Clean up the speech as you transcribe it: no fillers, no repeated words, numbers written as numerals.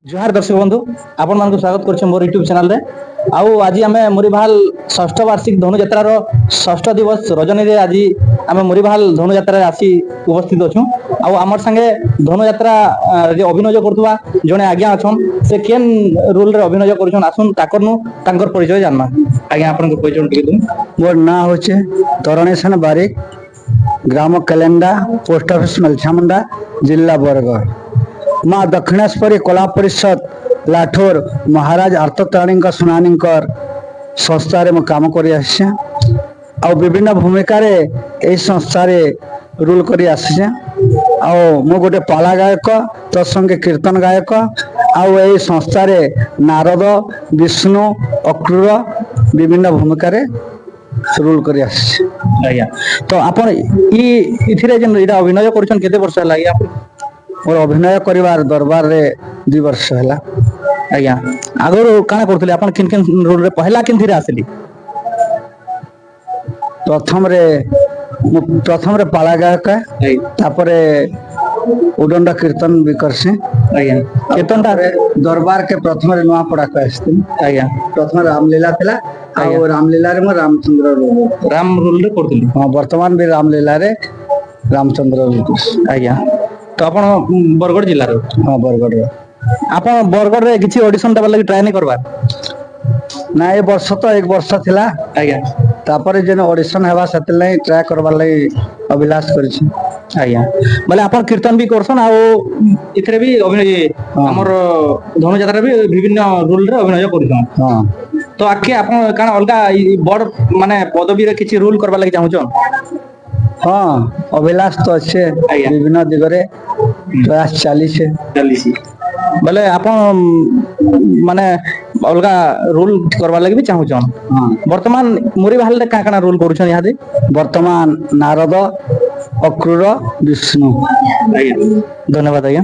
जोहार दर्शक बंधु आपण मानक स्वागत करछे मोर यूट्यूब चैनल रे। आउ आज आमे मुरीभाल षष्ठ वार्षिक धनु यात्रार षष्ठ दिवस रजनी रे आज आमे मुरीभाल धनु यात्रा रे आसी उपस्थित अछु। आउ हमर संगे धनु यात्रा रे अभिनय करथुवा जने आज्ञा अछन से केन रोल रे अभिनय करछन आसुन ताकरनु तांकर परिचय जानना। आज्ञा आपन को परिचय टिके दु। मोर ना होचे तरणेशन बारिक, ग्राम कैलेंडा, पोस्ट ऑफिस मलछामुंडा, जिला बरगढ़। माँ दक्षिणेश्वरी कला परिषद लाठोर महाराज आर्तत्राणी सुनानी संस्था मु काम कर विभिन्न भूमिका संस्था रोल कर मु गोटे पाला गायक तत्संगे कीर्तन गायक आई संस्था नारद विष्णु अक्रूर विभिन्न भूमिका रोल कर तो आपण इथिरे जन इडा अभिनय करछन केते वर्ष लागि आप मोर अभिनय करिवार दरबार रे 2 वर्ष हैला। आज्ञा आगरो काना करथले आपण किन किन रोल रे पहला किन थिरे आसली? प्रथम रे पाला गायक तापरे उडंडा कीर्तन भी करसे। आज्ञा कीर्तनटा दरबार के प्रथम रे नुआ पड़ा कहस्ती। आज्ञा प्रथम रामलीला थिला और रामलीला रे म रामचंद्र रोल राम रोल रे करथली। हां वर्तमान भी रामलीला रे रामचंद्र रोल। आज्ञा तो आपण बरगढ़ जिल्ला रे? हां बरगढ़ रे। आपण बरगढ़ रे किछि ऑडिशन देबा लागि ट्राई नै करबा? ना ए वर्ष तो 1 वर्ष थिला। आज्ञा तापरे जेन ऑडिशन हेबा सते नै ट्राई करबा लागि अभिलाष करछि। आज्ञा बोले आपण कीर्तन भी करसन आ इथरे भी अभिनय हमर धनु यात्रा भी विभिन्न रोल रे अभिनय करछन। हां तो आके आपण काना अलगा बड़ माने पदवी रे किछि रोल करबा लागि चाहछन? हाँ अभिलाष तो अच्छे विभिन्न दिगरे प्रयास चालीस बोले आपण माने अलगा रोल करबा लागि भी चाहछन। हाँ वर्तमान मुरीभाल रे काना रोल करूछन यहाँ दे? वर्तमान नारद अक्रूर विष्णु। धन्यवाद आज्ञा।